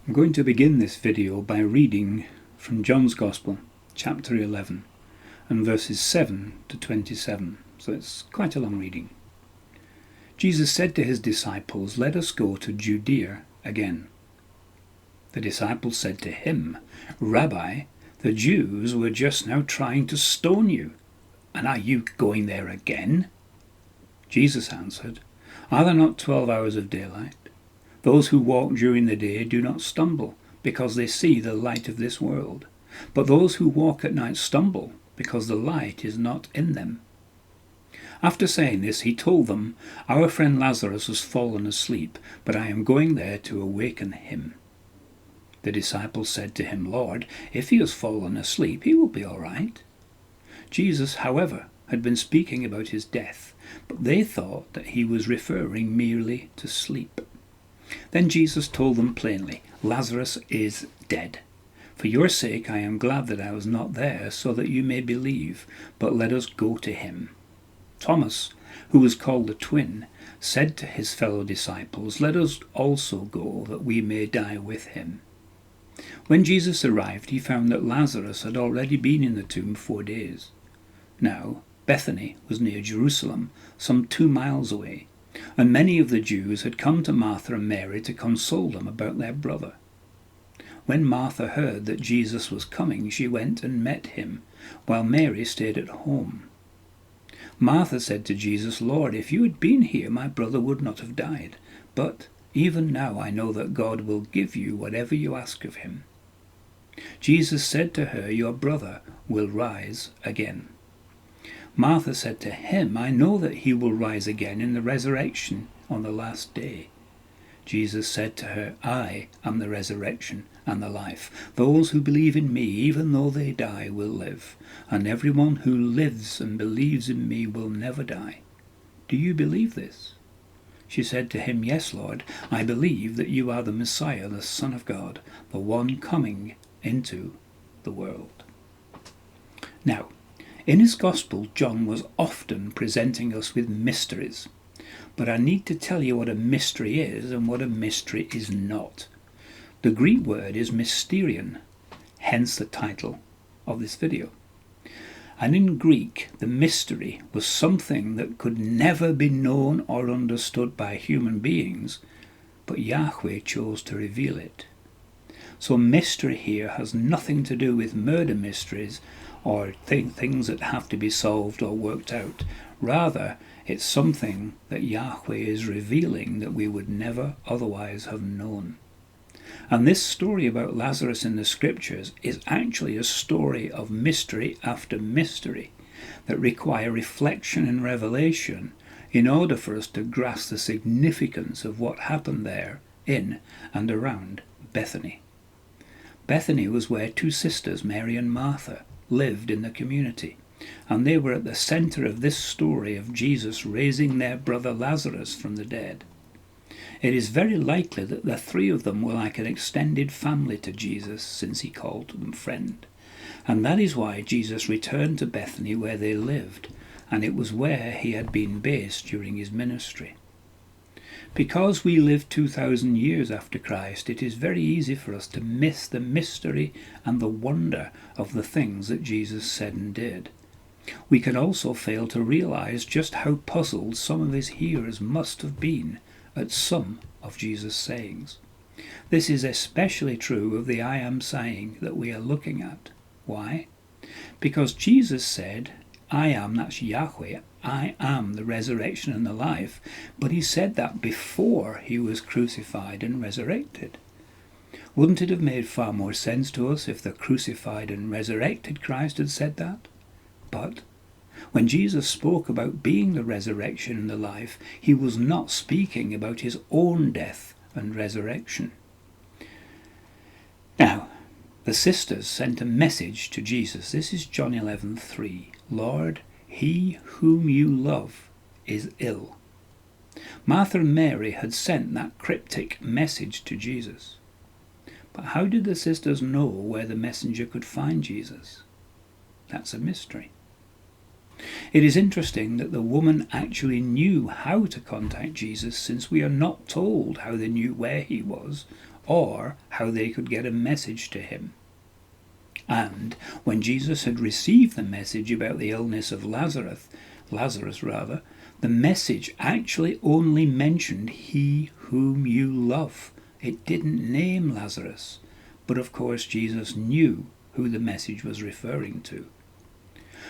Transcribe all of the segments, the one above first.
I'm going to begin this video by reading from John's Gospel, chapter 11, and verses 7 to 27, so it's quite a long reading. Jesus said to his disciples, "Let us go to Judea again." The disciples said to him, "Rabbi, the Jews were just now trying to stone you, and are you going there again?" Jesus answered, "Are there not 12 hours of daylight? Those who walk during the day do not stumble, because they see the light of this world. But those who walk at night stumble, because the light is not in them." After saying this, he told them, "Our friend Lazarus has fallen asleep, but I am going there to awaken him." The disciples said to him, "Lord, if he has fallen asleep, he will be all right." Jesus, however, had been speaking about his death, but they thought that he was referring merely to sleep. Then Jesus told them plainly, "Lazarus is dead. For your sake I am glad that I was not there, so that you may believe, but let us go to him." Thomas, who was called the twin, said to his fellow disciples, "Let us also go, that we may die with him." When Jesus arrived, he found that Lazarus had already been in the tomb 4 days. Now, Bethany was near Jerusalem, some 2 miles away, and many of the Jews had come to Martha and Mary to console them about their brother. When Martha heard that Jesus was coming, she went and met him, while Mary stayed at home. Martha said to Jesus, "Lord, if you had been here, my brother would not have died. But even now I know that God will give you whatever you ask of him." Jesus said to her, "Your brother will rise again." Martha said to him, "I know that he will rise again in the resurrection on the last day." Jesus said to her, "I am the resurrection and the life. Those who believe in me, even though they die, will live, and everyone who lives and believes in me will never die. Do you believe this?" She said to him, "Yes, Lord, I believe that you are the Messiah, the Son of God, the one coming into the world." Now, in his Gospel, John was often presenting us with mysteries, but I need to tell you what a mystery is and what a mystery is not. The Greek word is mysterion, hence the title of this video. And in Greek, the mystery was something that could never be known or understood by human beings, but Yahweh chose to reveal it. So mystery here has nothing to do with murder mysteries or things that have to be solved or worked out. Rather, it's something that Yahweh is revealing that we would never otherwise have known. And this story about Lazarus in the scriptures is actually a story of mystery after mystery that require reflection and revelation in order for us to grasp the significance of what happened there in and around Bethany. Bethany was where 2 sisters, Mary and Martha, lived in the community, and they were at the center of this story of Jesus raising their brother Lazarus from the dead. It is very likely that the 3 of them were like an extended family to Jesus, since he called them friend, and that is why Jesus returned to Bethany where they lived, and it was where he had been based during his ministry. Because we live 2,000 years after Christ, it is very easy for us to miss the mystery and the wonder of the things that Jesus said and did. We can also fail to realize just how puzzled some of his hearers must have been at some of Jesus' sayings. This is especially true of the "I am" saying that we are looking at. Why? Because Jesus said, "I am," that's Yahweh, "I am the resurrection and the life," but he said that before he was crucified and resurrected. Wouldn't it have made far more sense to us if the crucified and resurrected Christ had said that? But when Jesus spoke about being the resurrection and the life, he was not speaking about his own death and resurrection. Now, the sisters sent a message to Jesus. This is John 11:3. "Lord, he whom you love is ill." Martha and Mary had sent that cryptic message to Jesus. But how did the sisters know where the messenger could find Jesus? That's a mystery. It is interesting that the woman actually knew how to contact Jesus, since we are not told how they knew where he was or how they could get a message to him. And when Jesus had received the message about the illness of Lazarus, the message actually only mentioned he whom you love. It didn't name Lazarus, but of course Jesus knew who the message was referring to.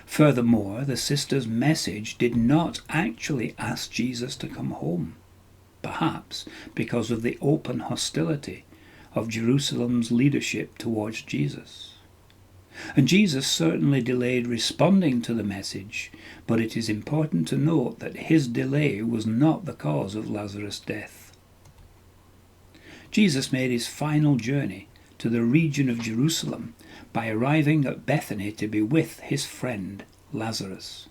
Furthermore, the sister's message did not actually ask Jesus to come home, perhaps because of the open hostility of Jerusalem's leadership towards Jesus. And Jesus certainly delayed responding to the message, but it is important to note that his delay was not the cause of Lazarus' death. Jesus made his final journey to the region of Jerusalem by arriving at Bethany to be with his friend Lazarus.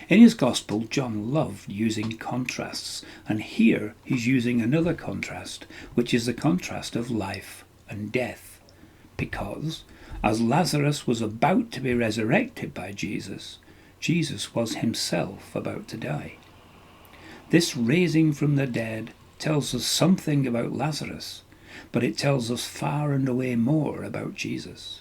In his Gospel, John loved using contrasts, and here he's using another contrast, which is the contrast of life and death, because as Lazarus was about to be resurrected by Jesus, Jesus was himself about to die. This raising from the dead tells us something about Lazarus, but it tells us far and away more about Jesus.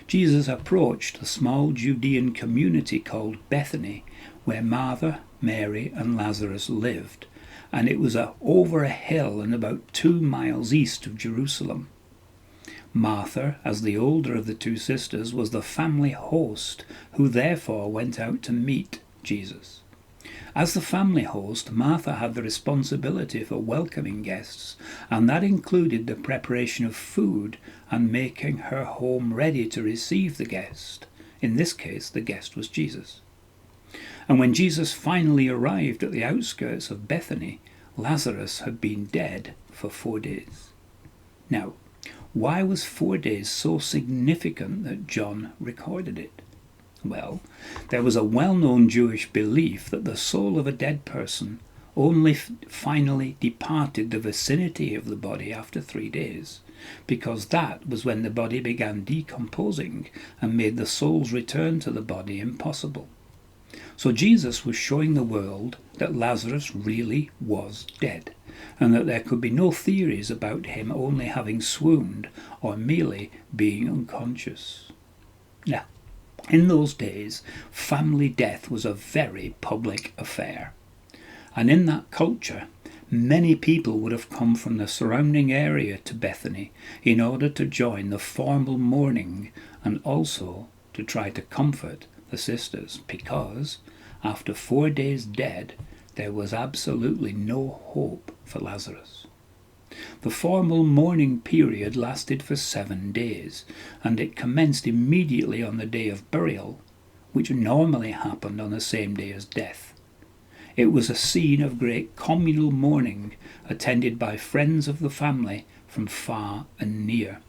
Jesus approached the small Judean community called Bethany, where Martha, Mary and Lazarus lived, and it was over a hill and about 2 miles east of Jerusalem. Martha, as the older of the two sisters, was the family host, who therefore went out to meet Jesus. As the family host, Martha had the responsibility for welcoming guests, and that included the preparation of food and making her home ready to receive the guest. In this case, the guest was Jesus. And when Jesus finally arrived at the outskirts of Bethany, Lazarus had been dead for 4 days. Now, why was 4 days so significant that John recorded it? Well, there was a well-known Jewish belief that the soul of a dead person only finally departed the vicinity of the body after 3 days, because that was when the body began decomposing and made the soul's return to the body impossible. So Jesus was showing the world that Lazarus really was dead, and that there could be no theories about him only having swooned or merely being unconscious. Now, in those days, family death was a very public affair. And in that culture, many people would have come from the surrounding area to Bethany in order to join the formal mourning and also to try to comfort the sisters, because after 4 days dead, there was absolutely no hope for Lazarus. The formal mourning period lasted for 7 days, and it commenced immediately on the day of burial, which normally happened on the same day as death. It was a scene of great communal mourning, attended by friends of the family from far and near.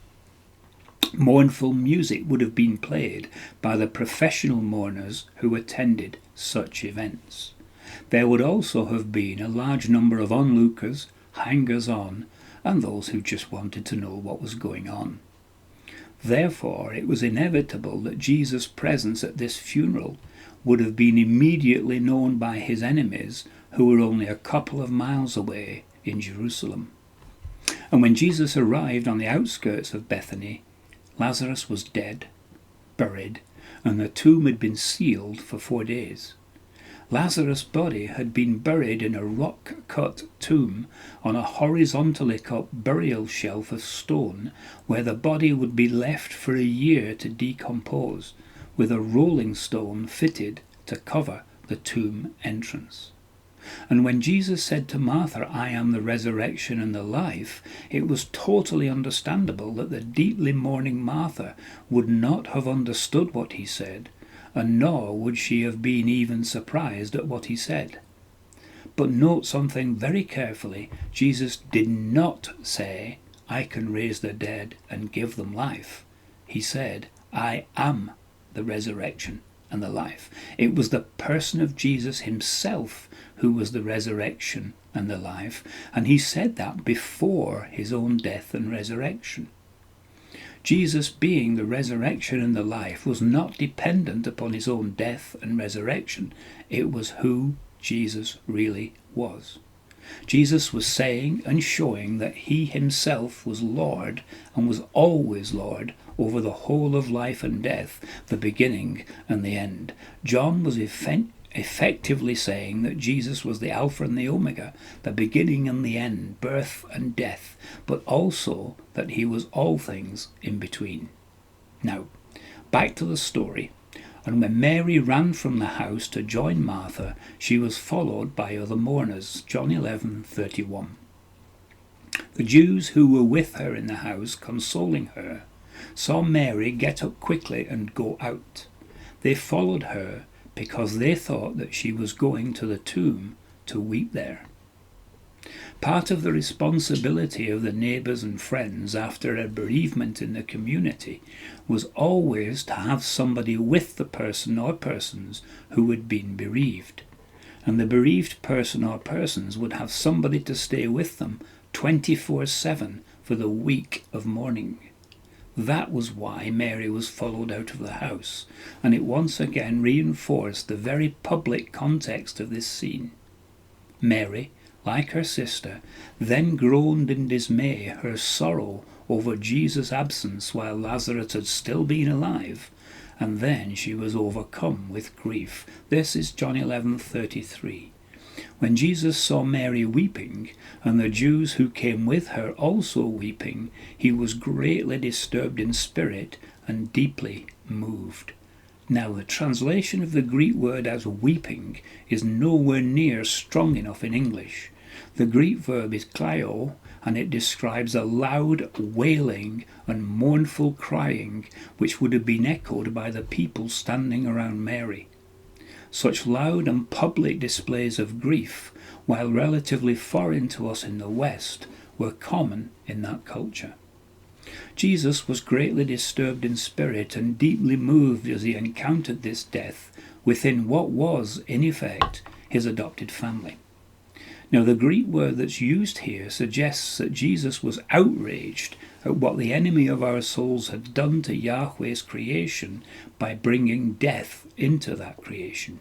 Mournful music would have been played by the professional mourners who attended such events. There would also have been a large number of onlookers, hangers-on, and those who just wanted to know what was going on. Therefore, it was inevitable that Jesus' presence at this funeral would have been immediately known by his enemies, who were only a couple of miles away in Jerusalem. And when Jesus arrived on the outskirts of Bethany, Lazarus was dead, buried, and the tomb had been sealed for 4 days. Lazarus' body had been buried in a rock-cut tomb on a horizontally cut burial shelf of stone, where the body would be left for a year to decompose, with a rolling stone fitted to cover the tomb entrance. And when Jesus said to Martha, "I am the resurrection and the life," it was totally understandable that the deeply mourning Martha would not have understood what he said, and nor would she have been even surprised at what he said. But note something very carefully. Jesus did not say, "I can raise the dead and give them life." He said, "I am the resurrection and the life." It was the person of Jesus himself who was the resurrection and the life, and he said that before his own death and resurrection. Jesus, being the resurrection and the life, was not dependent upon his own death and resurrection. It was who Jesus really was. Jesus was saying and showing that he himself was Lord and was always Lord over the whole of life and death, the beginning and the end. John was effectively saying that Jesus was the Alpha and the Omega, the beginning and the end, birth and death, but also that he was all things in between. Now, back to the story. And when Mary ran from the house to join Martha, she was followed by other mourners. John 11:31. The Jews who were with her in the house, consoling her, saw Mary get up quickly and go out. They followed her because they thought that she was going to the tomb to weep there. Part of the responsibility of the neighbours and friends after a bereavement in the community was always to have somebody with the person or persons who had been bereaved. And the bereaved person or persons would have somebody to stay with them 24/7 for the week of mourning. That was why Mary was followed out of the house, and it once again reinforced the very public context of this scene. Mary, like her sister, then groaned in dismay her sorrow over Jesus' absence while Lazarus had still been alive, and then she was overcome with grief. This is John 11:33. When Jesus saw Mary weeping, and the Jews who came with her also weeping, he was greatly disturbed in spirit and deeply moved. Now, the translation of the Greek word as weeping is nowhere near strong enough in English. The Greek verb is kleio, and it describes a loud wailing and mournful crying which would have been echoed by the people standing around Mary. Such loud and public displays of grief, while relatively foreign to us in the West, were common in that culture. Jesus was greatly disturbed in spirit and deeply moved as he encountered this death within what was, in effect, his adopted family. Now, the Greek word that's used here suggests that Jesus was outraged at what the enemy of our souls had done to Yahweh's creation by bringing death into that creation.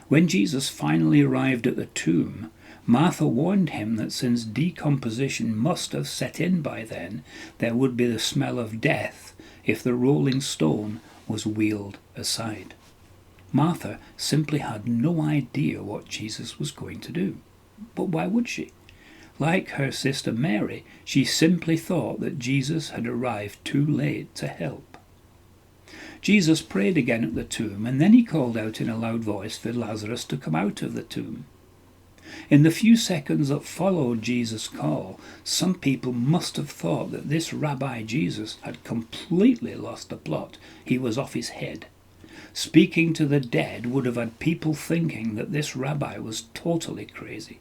When Jesus finally arrived at the tomb, Martha warned him that since decomposition must have set in by then, there would be the smell of death if the rolling stone was wheeled aside. Martha simply had no idea what Jesus was going to do. But why would she? Like her sister Mary, she simply thought that Jesus had arrived too late to help. Jesus prayed again at the tomb, and then he called out in a loud voice for Lazarus to come out of the tomb. In the few seconds that followed Jesus' call, some people must have thought that this Rabbi Jesus had completely lost the plot. He was off his head. Speaking to the dead would have had people thinking that this rabbi was totally crazy.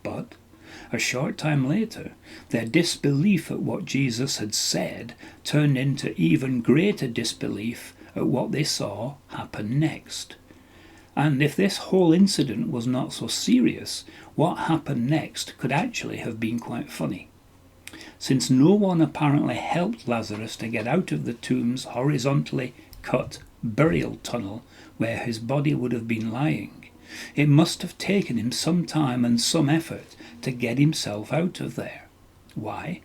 But a short time later, their disbelief at what Jesus had said turned into even greater disbelief at what they saw happen next. And if this whole incident was not so serious, what happened next could actually have been quite funny. Since no one apparently helped Lazarus to get out of the tomb's horizontally cut burial tunnel where his body would have been lying, it must have taken him some time and some effort to get himself out of there. Why?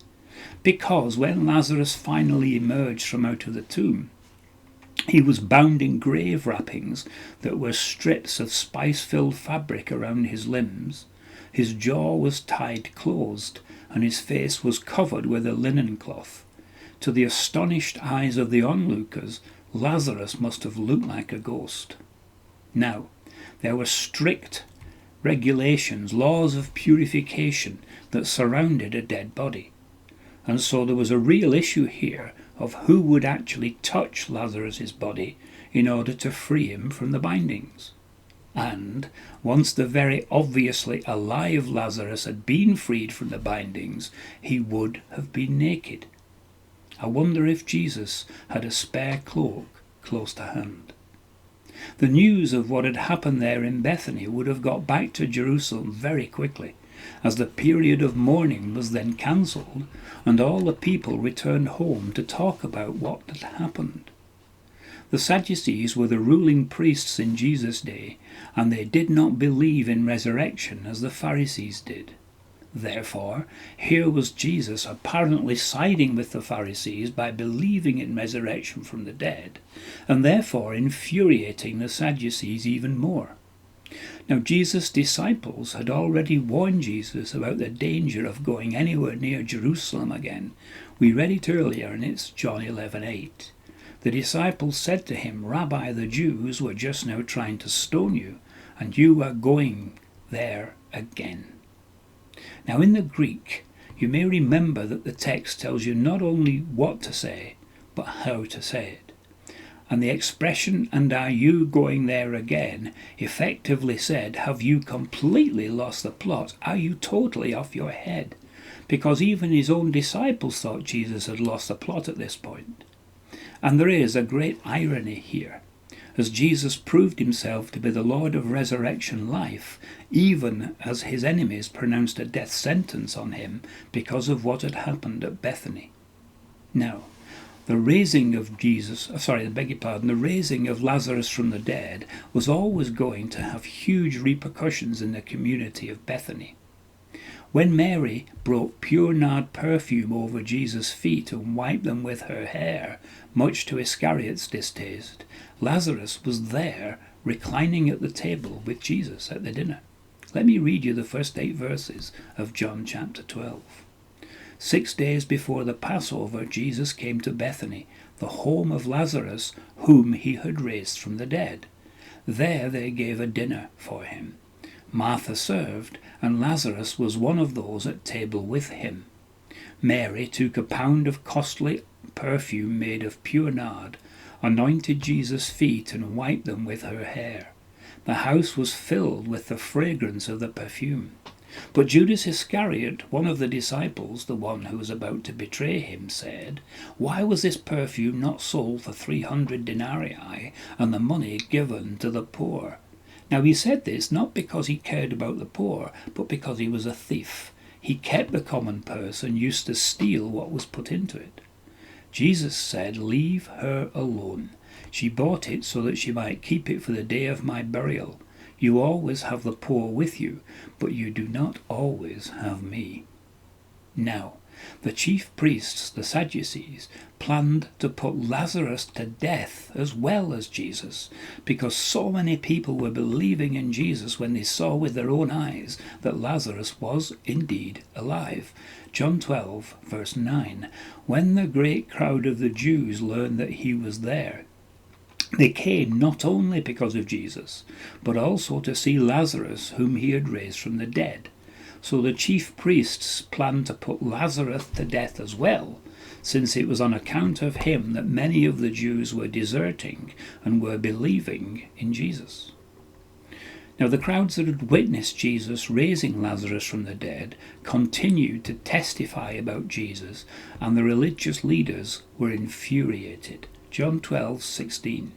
Because when Lazarus finally emerged from out of the tomb, he was bound in grave wrappings that were strips of spice-filled fabric around his limbs. His jaw was tied closed, and his face was covered with a linen cloth. To the astonished eyes of the onlookers, Lazarus must have looked like a ghost. Now, there were strict regulations, laws of purification that surrounded a dead body. And so there was a real issue here of who would actually touch Lazarus's body in order to free him from the bindings. And once the very obviously alive Lazarus had been freed from the bindings, he would have been naked. I wonder if Jesus had a spare cloak close to hand. The news of what had happened there in Bethany would have got back to Jerusalem very quickly, as the period of mourning was then cancelled, and all the people returned home to talk about what had happened. The Sadducees were the ruling priests in Jesus' day, and they did not believe in resurrection as the Pharisees did. Therefore, here was Jesus apparently siding with the Pharisees by believing in resurrection from the dead, and therefore infuriating the Sadducees even more. Now, Jesus' disciples had already warned Jesus about the danger of going anywhere near Jerusalem again. We read it earlier, and it's John 11:8. The disciples said to him, "Rabbi, the Jews were just now trying to stone you, and you are going there again." Now, in the Greek, you may remember that the text tells you not only what to say, but how to say it. And the expression, "and are you going there again," effectively said, have you completely lost the plot? Are you totally off your head? Because even his own disciples thought Jesus had lost the plot at this point. And there is a great irony here, as Jesus proved himself to be the Lord of resurrection life, even as his enemies pronounced a death sentence on him because of what had happened at Bethany. Now, the raising of the raising of Lazarus from the dead was always going to have huge repercussions in the community of Bethany. When Mary brought pure nard perfume over Jesus' feet and wiped them with her hair, much to Iscariot's distaste, Lazarus was there reclining at the table with Jesus at the dinner. Let me read you the first 8 verses of John chapter 12. 6 days before the Passover, Jesus came to Bethany, the home of Lazarus, whom he had raised from the dead. There they gave a dinner for him. Martha served, and Lazarus was one of those at table with him. Mary took a pound of costly perfume made of pure nard, anointed Jesus' feet, and wiped them with her hair. The house was filled with the fragrance of the perfume. But Judas Iscariot, one of the disciples, the one who was about to betray him, said, "Why was this perfume not sold for 300 denarii, and the money given to the poor?" Now he said this not because he cared about the poor, but because he was a thief. He kept the common purse and used to steal what was put into it. Jesus said, "Leave her alone. She bought it so that she might keep it for the day of my burial. You always have the poor with you, but you do not always have me." Now, the chief priests, the Sadducees, planned to put Lazarus to death as well as Jesus, because so many people were believing in Jesus when they saw with their own eyes that Lazarus was indeed alive. John 12, verse 9, when the great crowd of the Jews learned that he was there, they came not only because of Jesus, but also to see Lazarus, whom he had raised from the dead. So the chief priests planned to put Lazarus to death as well, since it was on account of him that many of the Jews were deserting and were believing in Jesus. Now the crowds that had witnessed Jesus raising Lazarus from the dead continued to testify about Jesus, and the religious leaders were infuriated. John 12:16.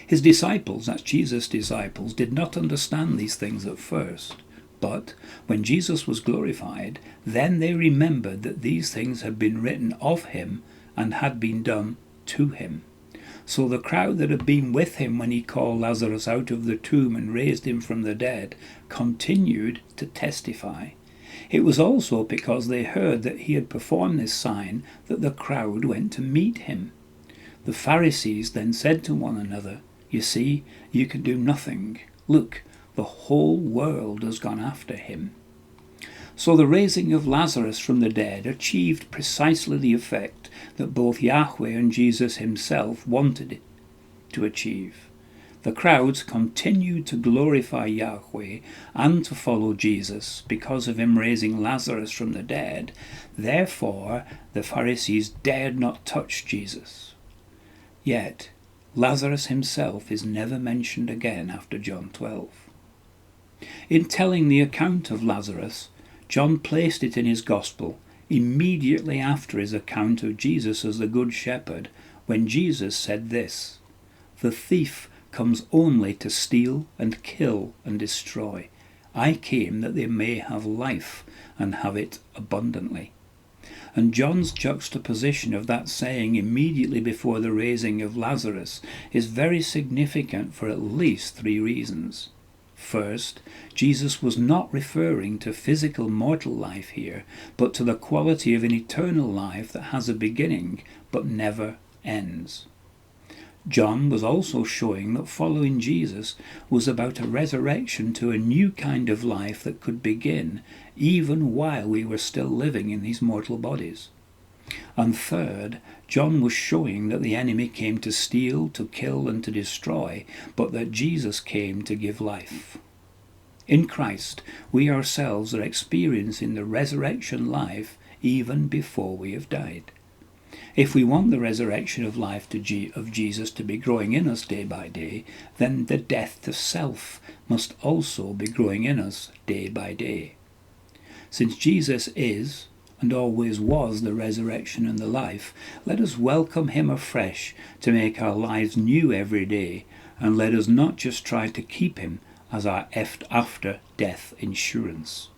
His disciples, that's Jesus' disciples, did not understand these things at first. But when Jesus was glorified, then they remembered that these things had been written of him and had been done to him. So the crowd that had been with him when he called Lazarus out of the tomb and raised him from the dead continued to testify. It was also because they heard that he had performed this sign that the crowd went to meet him. The Pharisees then said to one another, "You see, you can do nothing. Look, the whole world has gone after him." So the raising of Lazarus from the dead achieved precisely the effect that both Yahweh and Jesus himself wanted it to achieve. The crowds continued to glorify Yahweh and to follow Jesus because of him raising Lazarus from the dead. Therefore, the Pharisees dared not touch Jesus. Yet, Lazarus himself is never mentioned again after John 12. In telling the account of Lazarus, John placed it in his Gospel immediately after his account of Jesus as the Good Shepherd, when Jesus said this, "The thief comes only to steal and kill and destroy. I came that they may have life and have it abundantly." And John's juxtaposition of that saying immediately before the raising of Lazarus is very significant for at least 3 reasons. First, Jesus was not referring to physical mortal life here, but to the quality of an eternal life that has a beginning but never ends. John was also showing that following Jesus was about a resurrection to a new kind of life that could begin even while we were still living in these mortal bodies. And third, John was showing that the enemy came to steal, to kill, and to destroy, but that Jesus came to give life. In Christ, we ourselves are experiencing the resurrection life even before we have died. If we want the resurrection of life of Jesus to be growing in us day by day, then the death to self must also be growing in us day by day. Since Jesus is and always was the resurrection and the life, let us welcome him afresh to make our lives new every day, and let us not just try to keep him as our after-death insurance.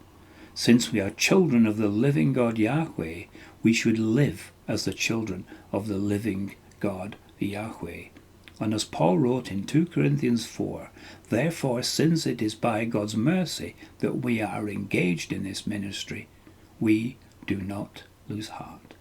Since we are children of the living God Yahweh, we should live as the children of the living God Yahweh. And as Paul wrote in 2 Corinthians 4, therefore, since it is by God's mercy that we are engaged in this ministry, we do not lose heart.